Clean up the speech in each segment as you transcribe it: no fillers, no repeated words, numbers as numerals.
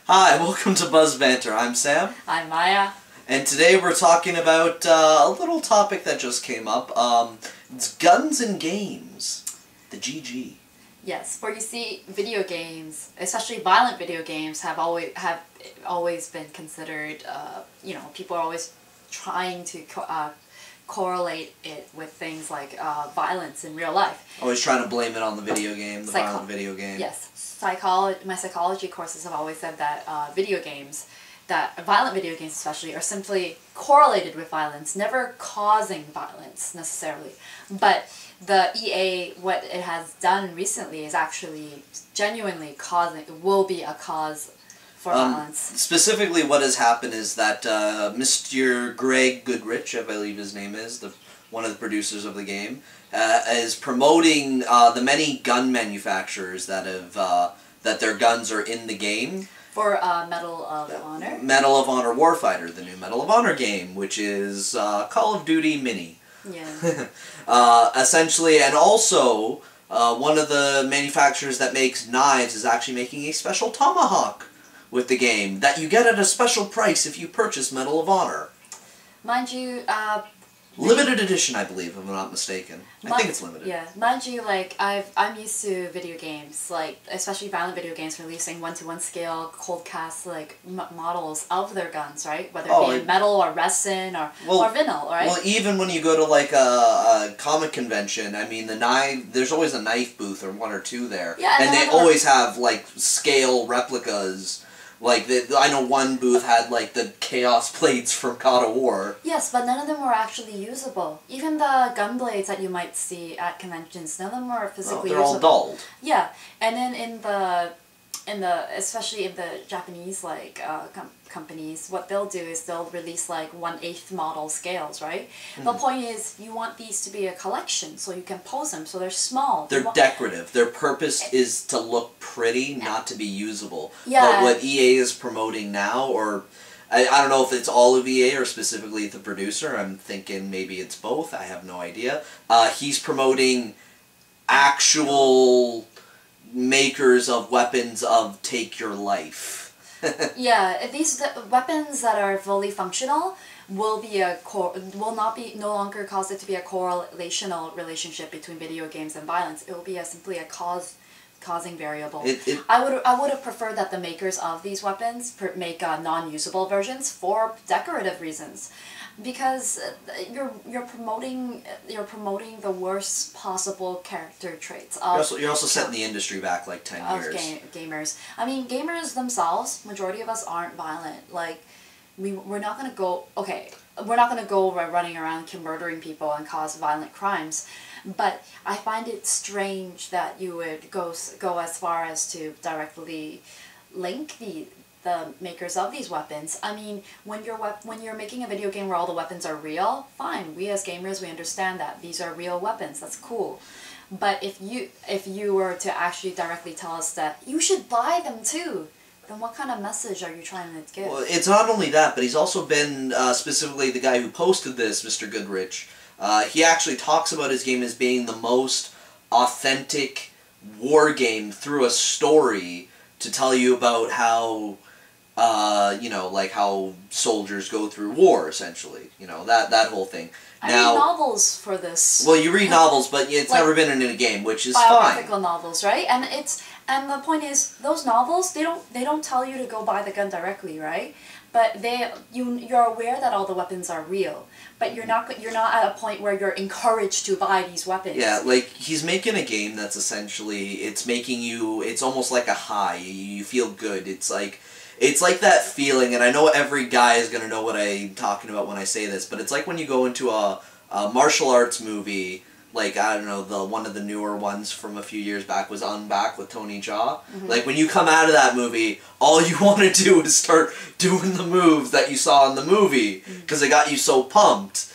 Hi, welcome to Buzz Banter. I'm Sam. I'm Maya. And today we're talking about a little topic that just came up. It's guns and games. The GG. Yes, for you see, video games, especially violent video games, have always been considered. People are always trying to correlate it with things like violence in real life. Always trying to blame it on the video game, the violent video game. Yes, my psychology courses have always said that violent video games especially are simply correlated with violence, never causing violence necessarily. But the EA, what it has done recently is actually genuinely will be a cause for violence. Specifically what has happened is that Mr. Greg Goodrich, I believe his name is, one of the producers of the game, is promoting the many gun manufacturers that have that their guns are in the game. For Medal of Honor? Medal of Honor Warfighter, the new Medal of Honor game, which is Call of Duty Mini. Yeah. Essentially, and also, one of the manufacturers that makes knives is actually making a special tomahawk with the game that you get at a special price if you purchase Medal of Honor. Mind you, limited edition, I believe, if I'm not mistaken. I think it's limited. Yeah, mind you, like I'm used to video games, like especially violent video games, releasing 1-to-1 scale cold cast models of their guns, right? Whether it be metal or resin or vinyl, right? Well, even when you go to like a comic convention, I mean there's always a knife booth or one or two there, yeah, and they always have like scale replicas. Like, I know one booth had, like, the Chaos plates from God of War. Yes, but none of them were actually usable. Even the gun blades that you might see at conventions, none of them were physically usable. They're all dulled. Yeah, and then especially in the Japanese, companies, what they'll do is they'll release, 1/8 model scales, right? Mm. The point is, you want these to be a collection, so you can pose them, so they're small. They're decorative. Their purpose is to look pretty, not to be usable. Yeah. But what EA is promoting now, or I don't know if it's all of EA or specifically the producer, I'm thinking maybe it's both, I have no idea. He's promoting actual makers of weapons of take your life. Yeah, these weapons that are fully functional will no longer cause it to be a correlational relationship between video games and violence. It will be simply a causing variable. I would have preferred that the makers of these weapons make non-usable versions for decorative reasons, because you're promoting the worst possible character traits. You're also setting the industry back like 10 years. Gamers. I mean, gamers themselves, majority of us aren't violent. Like, we're not gonna go. Okay, we're not gonna go running around murdering people and cause violent crimes. But I find it strange that you would go as far as to directly link the makers of these weapons. I mean, when you're making a video game where all the weapons are real, fine. We as gamers, we understand that these are real weapons. That's cool. But if you were to actually directly tell us that you should buy them too, then what kind of message are you trying to give? Well, it's not only that, but he's also been specifically the guy who posted this, Mr. Goodrich. He actually talks about his game as being the most authentic war game through a story to tell you about how, how soldiers go through war, essentially. You know, that whole thing. I read novels for this. Well, you read novels, but it's never been in a game, which is fine. Biographical novels, right? And the point is, those novels, they don't tell you to go buy the gun directly, right? But you're aware that all the weapons are real, but you're not at a point where you're encouraged to buy these weapons. Yeah, like, he's making a game that's essentially, it's almost like a high. You feel good. It's like that feeling, and I know every guy is going to know what I'm talking about when I say this, but it's like when you go into a martial arts movie, like, I don't know, one of the newer ones from a few years back was Unback with Tony Jaa. Mm-hmm. Like, when you come out of that movie, all you want to do is start doing the moves that you saw in the movie, because it got you so pumped.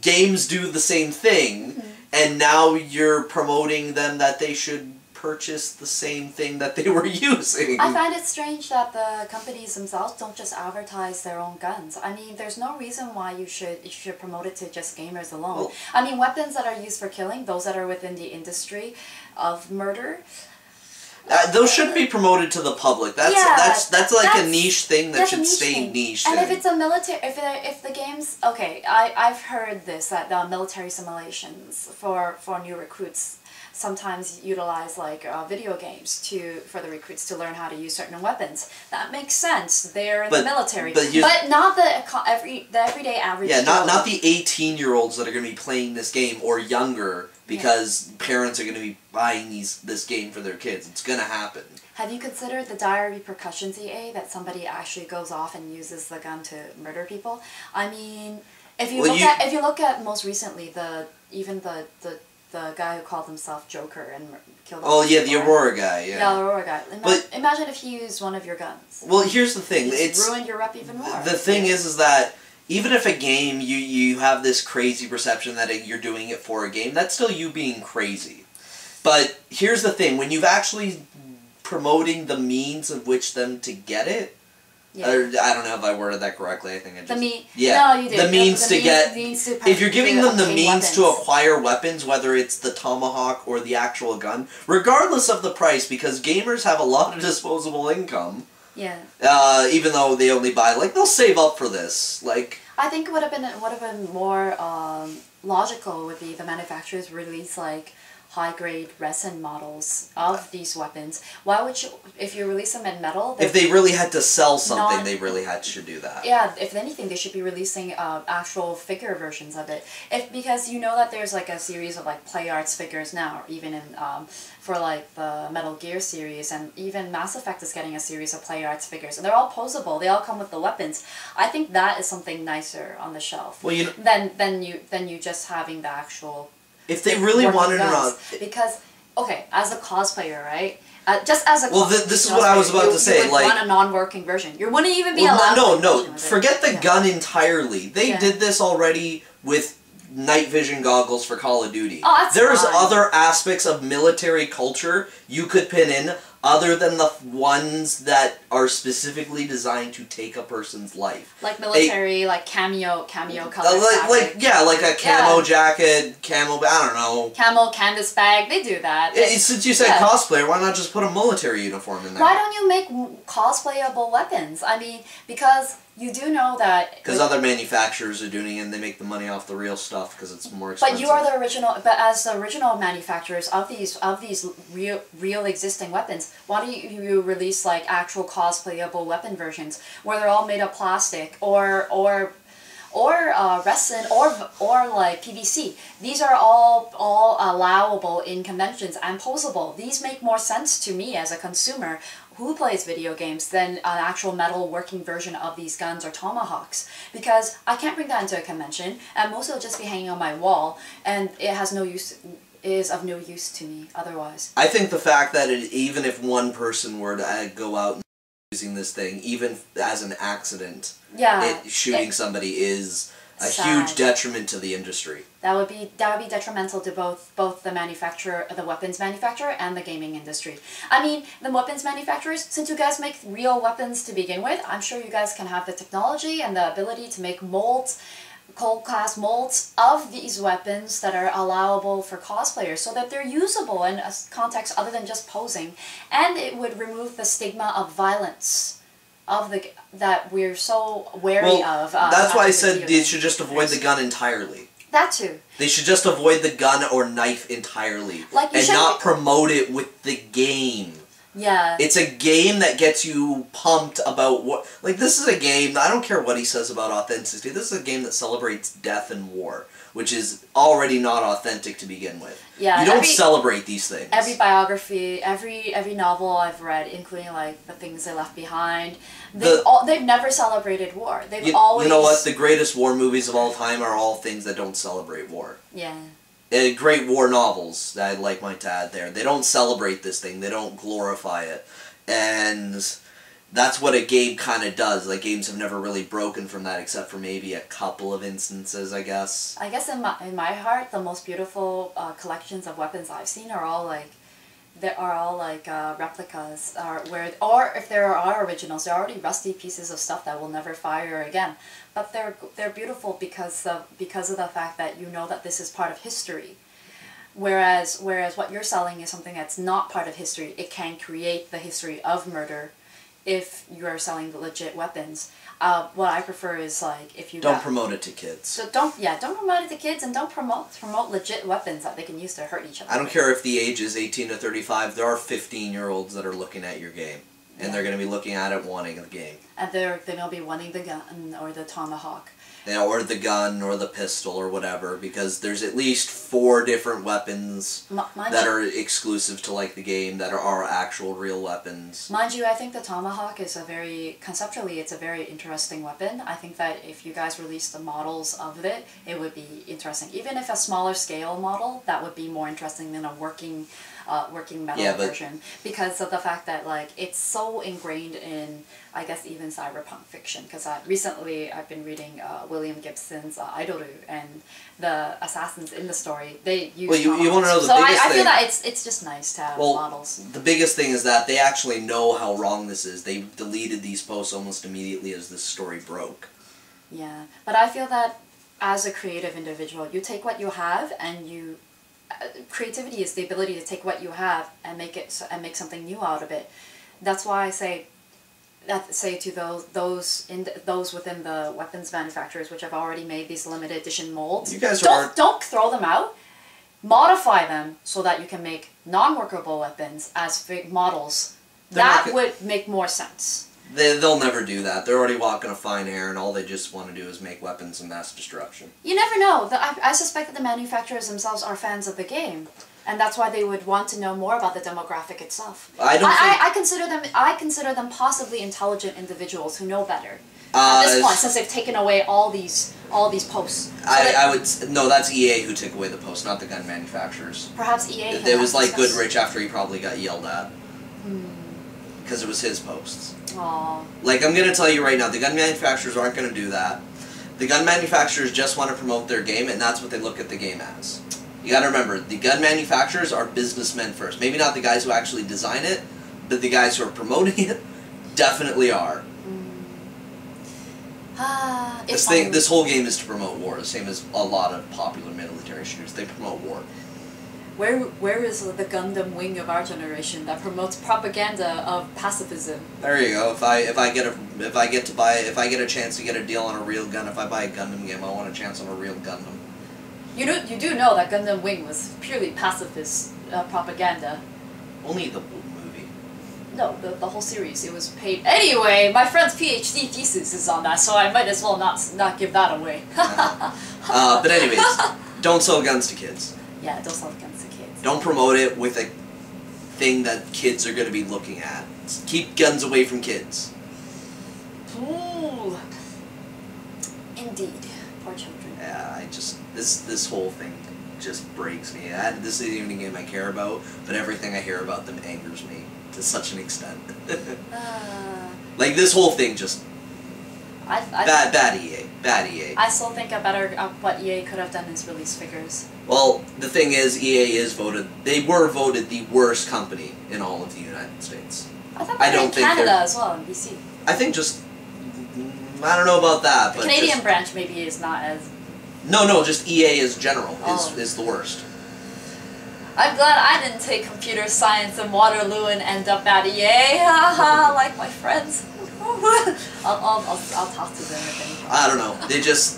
Games do the same thing, and now you're promoting them that they should purchase the same thing that they were using. I find it strange that the companies themselves don't just advertise their own guns. I mean, there's no reason why you should promote it to just gamers alone. Well, I mean, weapons that are used for killing, those that are within the industry of murder, Those shouldn't be promoted to the public. That's a niche thing that should stay niche. And if it's a military, if the game's okay, I've heard this that the military simulations for new recruits sometimes utilize like video games for the recruits to learn how to use certain weapons. That makes sense. They're in the military, but not the everyday average. Yeah, not the 18-year-olds that are going to be playing this game or younger because parents are going to be buying this game for their kids. It's going to happen. Have you considered the dire repercussions, EA, that somebody actually goes off and uses the gun to murder people? I mean, if you look at most recently the guy who called himself Joker and killed all the Aurora guy, yeah. Yeah, the Aurora guy. Imagine if he used one of your guns. Well, here's the thing. It's ruined your rep even more. The thing is that even if a game, you have this crazy perception that you're doing it for a game, that's still you being crazy. But here's the thing. When you've actually promoting the means of which them to get it, or, I don't know if I worded that correctly. I think I just... No, you did. The means to get... If you're giving them the means weapons to acquire weapons, whether it's the tomahawk or the actual gun, regardless of the price, because gamers have a lot of disposable income. Yeah. Even though they only buy... they'll save up for this. I think it would have been more logical would be the manufacturers release, high-grade resin models of these weapons. Why would you, if you release them in metal... If they really had to sell something, they really should do that. Yeah, if anything, they should be releasing actual figure versions of it. Because you know that there's a series of Play Arts figures now, even in for the Metal Gear series, and even Mass Effect is getting a series of Play Arts figures, and they're all posable. They all come with the weapons. I think that is something nicer on the shelf than you just having the actual... If they really wanted it on... Because, okay, as a cosplayer, right? Just as a this is what I was about to say. You would want a non-working version. You wouldn't even be allowed No. Forget the gun entirely. They did this already with night vision goggles for Call of Duty. Oh, that's There's fine. other aspects of military culture you could pin in other than the ones that are specifically designed to take a person's life. Like military, cameo color like a camo jacket, I don't know. Camo canvas bag, they do that. Since you said cosplayer, why not just put a military uniform in there? Why don't you make cosplayable weapons? I mean, because you do know that... Because other manufacturers are doing it and they make the money off the real stuff because it's more expensive. But you are the original... But as the original manufacturers of these real existing weapons, why don't you release actual cosplayable weapon versions where they're all made of plastic or resin or PVC? These are all allowable in conventions and posable. These make more sense to me as a consumer who plays video games than an actual metal working version of these guns or tomahawks, because I can't bring that into a convention and most will just be hanging on my wall and it has no use. Is of no use to me otherwise. I think the fact that even if one person were to go out and using this thing, even as an accident, shooting somebody is a huge detriment to the industry. That would be detrimental to both the weapons manufacturer and the gaming industry. I mean, the weapons manufacturers, since you guys make real weapons to begin with, I'm sure you guys can have the technology and the ability to make molds, cold class molds of these weapons that are allowable for cosplayers so that they're usable in a context other than just posing, and it would remove the stigma of violence that we're so wary of. That's why I said they should just avoid the gun entirely. That too. They should just avoid the gun or knife entirely and not promote it with the game. Yeah. It's a game that gets you pumped about what... this is a game... I don't care what he says about authenticity. This is a game that celebrates death and war, which is already not authentic to begin with. Yeah. You don't celebrate these things. Every biography, every novel I've read, including, The Things They Left Behind, they've never celebrated war. They've always... You know what? The greatest war movies of all time are all things that don't celebrate war. Yeah. Great war novels that I'd like my to add there. They don't celebrate this thing. They don't glorify it. And that's what a game kind of does. Games have never really broken from that except for maybe a couple of instances, I guess. I guess in my heart, the most beautiful collections of weapons I've seen are all replicas, or if there are originals, they're already rusty pieces of stuff that will never fire again. But they're beautiful because of the fact that you know that this is part of history. Whereas what you're selling is something that's not part of history. It can create the history of murder if you're selling legit weapons. What I prefer is like if you don't promote it to kids. So don't promote it to kids, and don't promote legit weapons that they can use to hurt each other. I don't care if the age is 18 to 35. There are 15-year-olds that are looking at your game, and they're going to be looking at it wanting the game. And they're going to be wanting the gun or the tomahawk. Yeah, or the gun or the pistol or whatever, because there's at least 4 different weapons that are exclusive to like the game that are actual real weapons. Mind you, I think the tomahawk is conceptually it's a very interesting weapon. I think that if you guys release the models of it, it would be interesting. Even if a smaller scale model, that would be more interesting than a working metal version, because of the fact that like it's so ingrained in, I guess, even cyberpunk fiction. Because recently I've been reading William Gibson's Idoru, and the assassins in the story, they use you want to know the so biggest I feel thing? that it's just nice to have models. The biggest thing is that they actually know how wrong this is. They deleted these posts almost immediately as this story broke. Yeah, but I feel that as a creative individual, you take what you have and you... creativity is the ability to take what you have and make something new out of it. That's why I say to those within the weapons manufacturers which have already made these limited edition molds, you guys don't throw them out. Modify them so that you can make non-workable weapons as fake models. That would make more sense. They'll never do that. They're already walking a fine air, and all they just want to do is make weapons of mass destruction. You never know. I suspect that the manufacturers themselves are fans of the game, and that's why they would want to know more about the demographic itself. I consider them possibly intelligent individuals who know better at this point, since they've taken away all these posts. No, that's EA who took away the posts, not the gun manufacturers. Perhaps EA. It was like Goodrich after he probably got yelled at. Because it was his posts. Aww. Like, I'm going to tell you right now, the gun manufacturers aren't going to do that. The gun manufacturers just want to promote their game, and that's what they look at the game as. You got to remember, the gun manufacturers are businessmen first. Maybe not the guys who actually design it, but the guys who are promoting it definitely are. This whole game is to promote war, the same as a lot of popular military shooters. They promote war. Where is the Gundam wing of our generation that promotes propaganda of pacifism? There you go. If I get a chance to get a deal on a real gun, if I buy a Gundam game, I want a chance on a real Gundam. You do know that Gundam Wing was purely pacifist propaganda. Only the movie. No, the whole series. It was paid. Anyway, my friend's PhD thesis is on that, so I might as well not give that away. But anyways, don't sell guns to kids. Yeah, don't sell guns to kids. Don't promote it with a thing that kids are going to be looking at. Keep guns away from kids. Ooh. Indeed. Poor children. Yeah, this whole thing just breaks me. This isn't even a game I care about, but everything I hear about them angers me to such an extent. Like, this whole thing just... Bad EA. Bad EA. I still think what EA could have done is release figures. Well, the thing is, EA they were voted the worst company in all of the United States. I thought they were in Canada as well, in BC. I think I don't know about that, but the Canadian branch maybe is not as... No, just EA as general is the worst. I'm glad I didn't take computer science in Waterloo and end up at EA, haha, like my friends. I'll talk to them if anything. I don't know.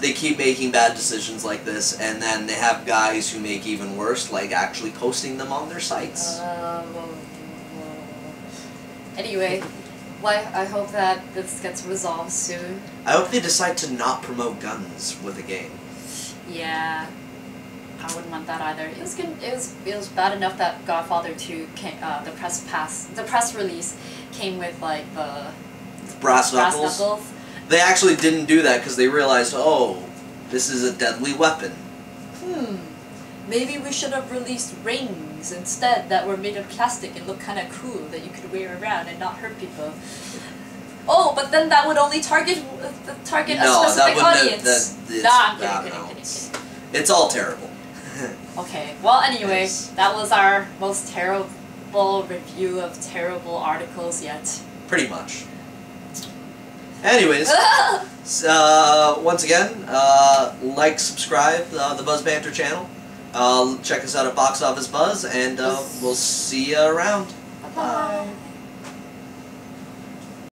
They keep making bad decisions like this, and then they have guys who make even worse, like actually posting them on their sites. Anyway, I hope that this gets resolved soon. I hope they decide to not promote guns with a game. Yeah, I wouldn't want that either. It was good. It was bad enough that Godfather 2 came, the press release came with like the brass knuckles. They actually didn't do that because they realized, oh, this is a deadly weapon. Maybe we should have released rings instead that were made of plastic and look kind of cool that you could wear around and not hurt people. Oh, but then that would only target a specific audience. I'm kidding. It's all terrible. Okay, well anyway, that was our most terrible review of terrible articles yet. Pretty much. Anyways, once again, like, subscribe the Buzz Banter channel. Check us out at Box Office Buzz, and we'll see you around. Bye-bye.